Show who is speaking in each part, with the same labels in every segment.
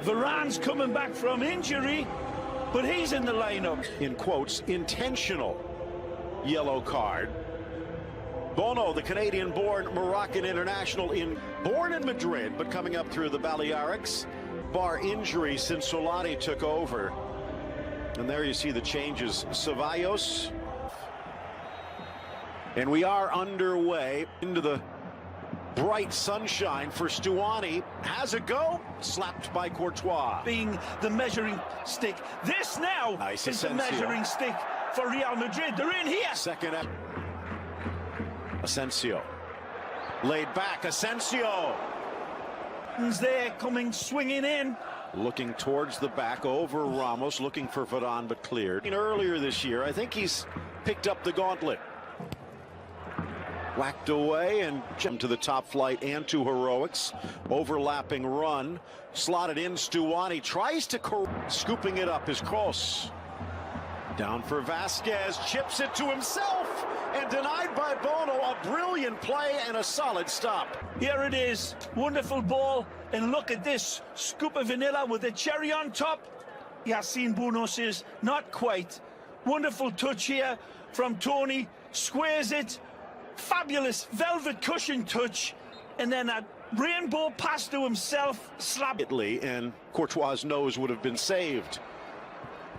Speaker 1: Varane's coming back from injury, but he's in the lineup.
Speaker 2: In quotes, intentional yellow card. Bono, the Canadian-born Moroccan international, born in Madrid, but coming up through the Balearics. Bar injury since Solari took over. And there you see the changes. Ceballos. And we are underway into the bright sunshine for Stuani. Has a go. Slapped by Courtois.
Speaker 1: Being the measuring stick. This now
Speaker 2: nice
Speaker 1: is the measuring stick for Real Madrid. They're in here.
Speaker 2: Second. Asensio. Laid back. Asensio.
Speaker 1: There coming swinging in.
Speaker 2: Looking towards the back over Ramos. Looking for Varane but cleared. Earlier this year, I think he's picked up the gauntlet. Whacked away and jumped to the top flight and to heroics. Overlapping run. Slotted in. Stuani tries to scooping it up is Kroos. Down for Vasquez. Chips it to himself. And denied by Bono. A brilliant play and a solid stop.
Speaker 1: Here it is. Wonderful ball. And look at this. Scoop of vanilla with a cherry on top. Yassine Bono says not quite. Wonderful touch here from Tony. Squares it. Fabulous velvet cushion touch, and then a rainbow pass to himself. Slap.
Speaker 2: Italy, and Courtois' nose would have been saved.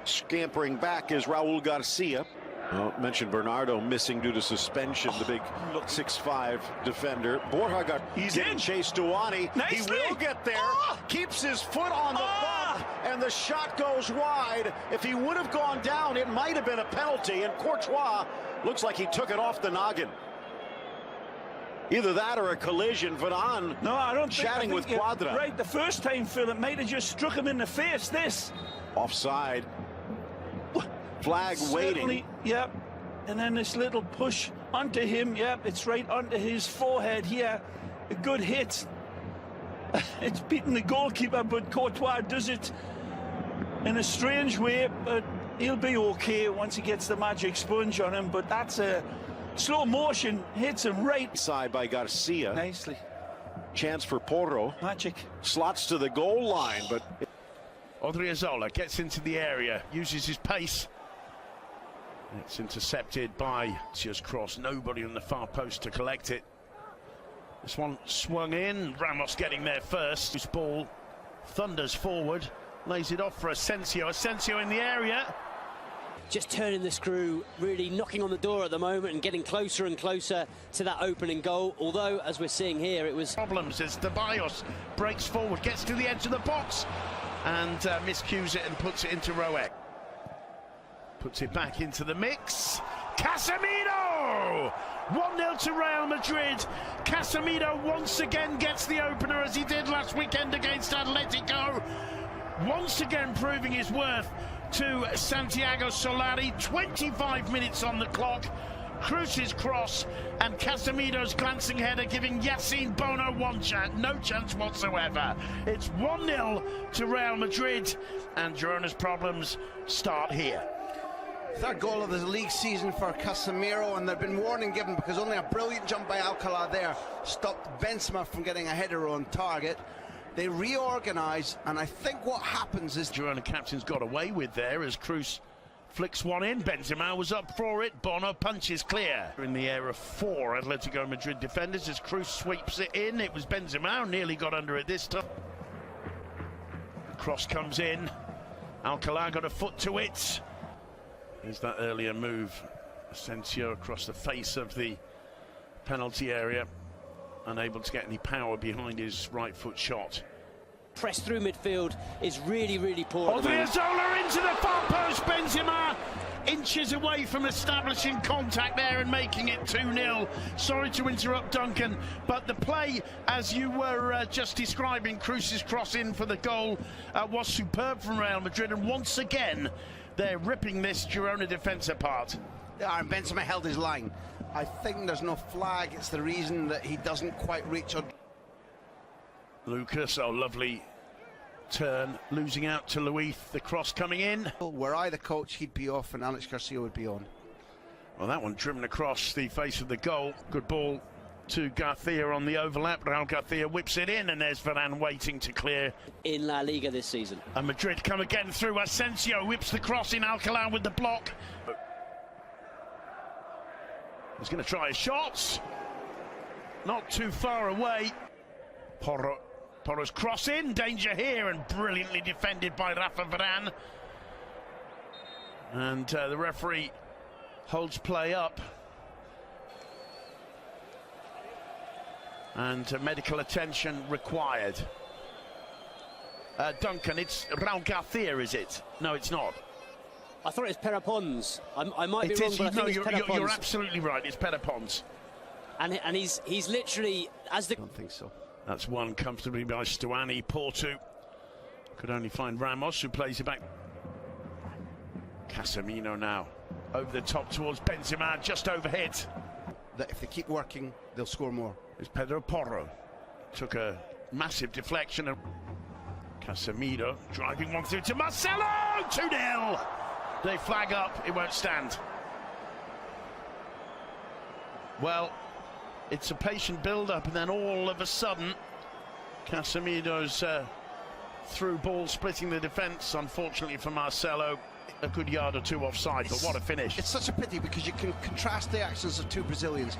Speaker 2: Scampering back is Raul Garcia. Well, mentioned Bernardo missing due to suspension. The big 6'5" defender. Borja got getting chased. Stuani. He will get there. Keeps his foot on the bump, and the shot goes wide. If he would have gone down, it might have been a penalty, and Courtois looks like he took it off the noggin. Either that or a collision. Varane
Speaker 1: I don't
Speaker 2: chatting with Quadra.
Speaker 1: Right, the first time, Phil, it might have just struck him in the face. This.
Speaker 2: Offside. Flag waiting.
Speaker 1: Yep. And then this little push onto him. Yep, it's right onto his forehead here. A good hit. It's beaten the goalkeeper, but Courtois does it in a strange way. But he'll be okay once he gets the magic sponge on him. But that's a slow motion, hits him right.
Speaker 2: Side by Garcia.
Speaker 1: Nicely.
Speaker 2: Chance for Porro.
Speaker 1: Magic.
Speaker 2: Slots to the goal line, but
Speaker 3: Odriozola gets into the area, uses his pace. It's intercepted by just cross. Nobody on the far post to collect it. This one swung in. Ramos getting there first. This ball thunders forward, lays it off for Asensio. Asensio in the area.
Speaker 4: Just turning the screw, really knocking on the door at the moment and getting closer and closer to that opening goal. Although, as we're seeing here, it was
Speaker 3: problems as Ceballos breaks forward, gets to the edge of the box and miscues it and puts it into Rowek. Puts it back into the mix. Casemiro! 1-0 to Real Madrid. Casemiro once again gets the opener as he did last weekend against Atletico. Once again proving his worth to Santiago Solari. 25 minutes on the clock. Cruz's cross and Casemiro's glancing header giving Yassine Bono no chance whatsoever. It's 1-0 to Real Madrid, and Girona's problems start here.
Speaker 5: Third goal of the league season for Casemiro, and there'd been warning given because only a brilliant jump by Alcalá there stopped Benzema from getting a header on target. They reorganise, and I think what happens is
Speaker 3: Girona captain's got away with there as Cruz flicks one in. Benzema was up for it. Bono punches clear. In the air of 4 Atletico Madrid defenders as Cruz sweeps it in. It was Benzema who nearly got under it this time. Cross comes in. Alcalá got a foot to it. There's that earlier move. Asensio across the face of the penalty area. Unable to get any power behind his right foot shot.
Speaker 4: press through midfield is really, really poor.
Speaker 3: Odriozola into the far post. Benzema inches away from establishing contact there and making it 2-0. Sorry to interrupt, Duncan, but the play, as you were just describing, Cruz's cross in for the goal, was superb from Real Madrid, and once again they're ripping this Girona defence apart.
Speaker 5: And Benzema held his line. I think there's no flag. It's the reason that he doesn't quite reach on.
Speaker 3: Lucas, oh, lovely turn, losing out to Luis, the cross coming in.
Speaker 5: Were I the coach, he'd be off and Alex Garcia would be on.
Speaker 3: Well, that one driven across the face of the goal. Good ball to Garcia on the overlap. Real Garcia whips it in, and there's Varane waiting to clear.
Speaker 4: In La Liga this season.
Speaker 3: And Madrid come again through. Asensio whips the cross in. Alcalá with the block. He's going to try a shot. Not too far away. Porro's cross in. Danger here, and brilliantly defended by Rafa Varane. And the referee holds play up. And medical attention required. Duncan, it's Real Garcia, is it? No, it's not.
Speaker 4: I thought it was Perapons. I might be wrong, but I think it's Perapons.
Speaker 3: You're absolutely right. It's Perapons.
Speaker 4: And he's literally, as the...
Speaker 5: I don't think so.
Speaker 3: That's one comfortably by Stuani. Porto could only find Ramos, who plays it back. Casemiro now over the top towards Benzema, just overhit.
Speaker 5: That if they keep working, they'll score more.
Speaker 3: It's Pedro Porro. Took a massive deflection. Casemiro driving one through to Marcelo! 2-0! They flag up, it won't stand. Well, it's a patient build-up, and then all of a sudden, Casemiro's through ball splitting the defence, unfortunately for Marcelo. A good yard or two offside, but what a finish.
Speaker 5: It's such a pity because you can contrast the actions of two Brazilians.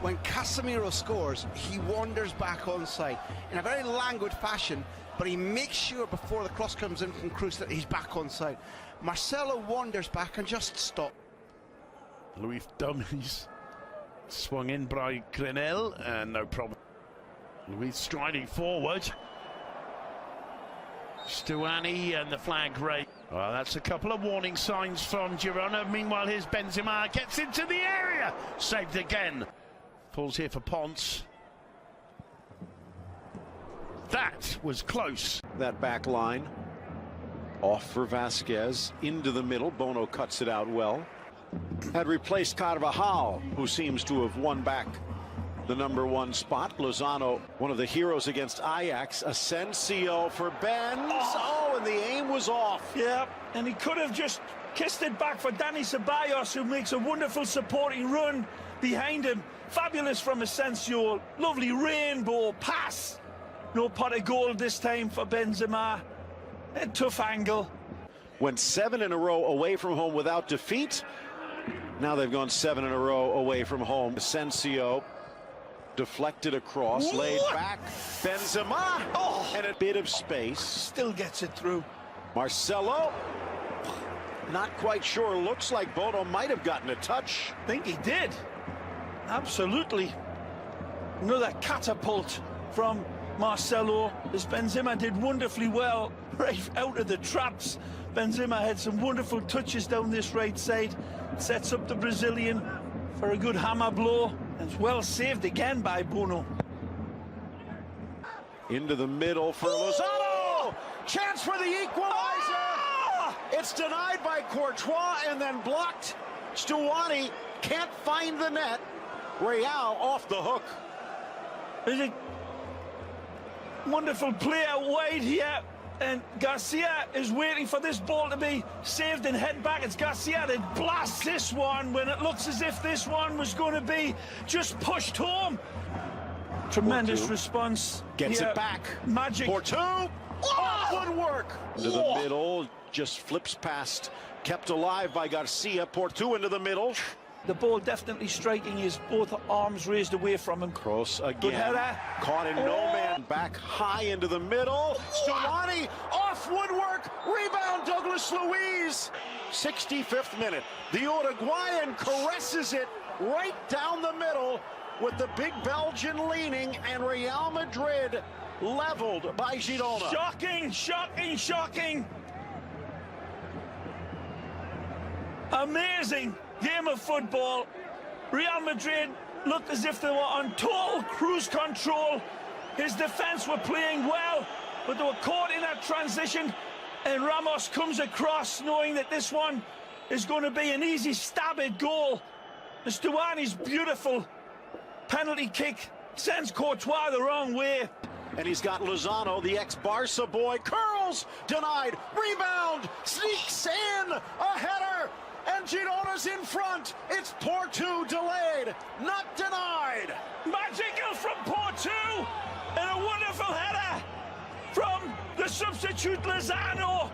Speaker 5: When Casemiro scores, he wanders back onside in a very languid fashion, but he makes sure before the cross comes in from Cruz that he's back onside. Marcelo wanders back and just stops.
Speaker 3: Luis Dummies swung in by Grenell, and no problem. Luis striding forward. Stuani and the flag raised. Well, that's a couple of warning signs from Gírona. Meanwhile, here's Benzema, gets into the area. Saved again. Falls here for Ponce. That was close.
Speaker 2: That back line. Off for Vasquez. Into the middle. Bono cuts it out well. Had replaced Carvajal, who seems to have won back the #1 spot. Lozano, one of the heroes against Ajax. Asensio for Benz. Oh, and the aim was off.
Speaker 1: Yeah, and he could have just kissed it back for Dani Ceballos, who makes a wonderful supporting run behind him. Fabulous from Asensio. Lovely rainbow pass. No pot of gold this time for Benzema. A tough angle.
Speaker 2: Went 7 in a row away from home without defeat. Now they've gone 7 in a row away from home. Asensio deflected across, laid back. Benzema, and a bit of space.
Speaker 1: Still gets it through.
Speaker 2: Marcelo, not quite sure. Looks like Bono might have gotten a touch.
Speaker 1: I think he did. Absolutely. Another catapult from Marcelo, as Benzema did wonderfully well right out of the traps. Benzema had some wonderful touches down this right side. Sets up the Brazilian for a good hammer blow. And it's well saved again by Bono.
Speaker 2: Into the middle for Lozano. Chance for the equalizer. It's denied by Courtois and then blocked. Stuani can't find the net. Real off the hook.
Speaker 1: There's a wonderful play out wide here. And Garcia is waiting for this ball to be saved and head back. It's Garcia that blasts this one when it looks as if this one was going to be just pushed home. Tremendous response.
Speaker 2: Gets
Speaker 1: here.
Speaker 2: it back.
Speaker 1: Magic.
Speaker 2: Porto. Oh, good work. Into the middle. Just flips past. Kept alive by Garcia. Porto into the middle.
Speaker 1: The ball definitely striking his both arms raised away from him.
Speaker 2: Cross again.
Speaker 1: Good header.
Speaker 2: Caught in no man. Back high into the middle. Stuani off woodwork. Rebound Douglas Luiz. 65th minute. The Uruguayan caresses it right down the middle with the big Belgian leaning, and Real Madrid leveled by Gírona.
Speaker 1: Shocking, shocking, shocking. Amazing game of football. Real Madrid looked as if they were on total cruise control. His defense were playing well, but they were caught in that transition, and Ramos comes across knowing that this one is going to be an easy stab at goal. Stuani's beautiful penalty kick sends Courtois the wrong way.
Speaker 2: And he's got Lozano, the ex-Barca boy, curls, denied, rebound, sneaks in, a header, and Girona's in front. It's Porto delayed, not denied.
Speaker 1: Magic goal from Porto, and a wonderful header from the substitute Lozano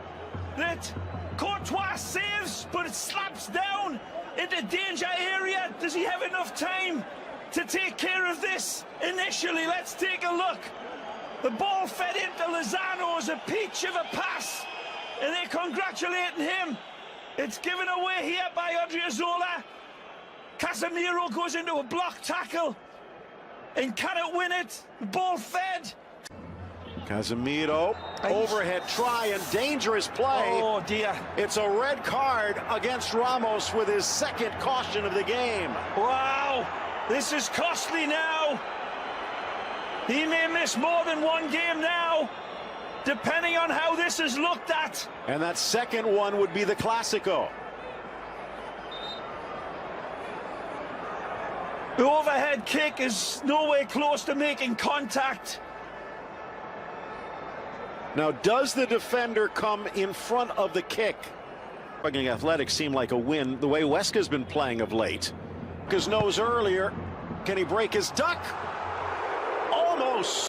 Speaker 1: that Courtois saves, but it slaps down into danger area. Does he have enough time to take care of this initially? Let's take a look. The ball fed into Lozano as a peach of a pass, and they're congratulating him. It's given away here by Odriozola. Casemiro goes into a block tackle and cannot win it. The ball fed.
Speaker 2: Casemiro, overhead try and dangerous play.
Speaker 1: Oh dear.
Speaker 2: It's a red card against Ramos with his second caution of the game.
Speaker 1: Wow, this is costly now. He may miss more than one game now, depending on how this is looked at.
Speaker 2: And that second one would be the Clásico.
Speaker 1: The overhead kick is nowhere close to making contact.
Speaker 2: Now, does the defender come in front of the kick? Making Athletics seem like a win the way Huesca's been playing of late. Because knows earlier, can he break his duck? Almost.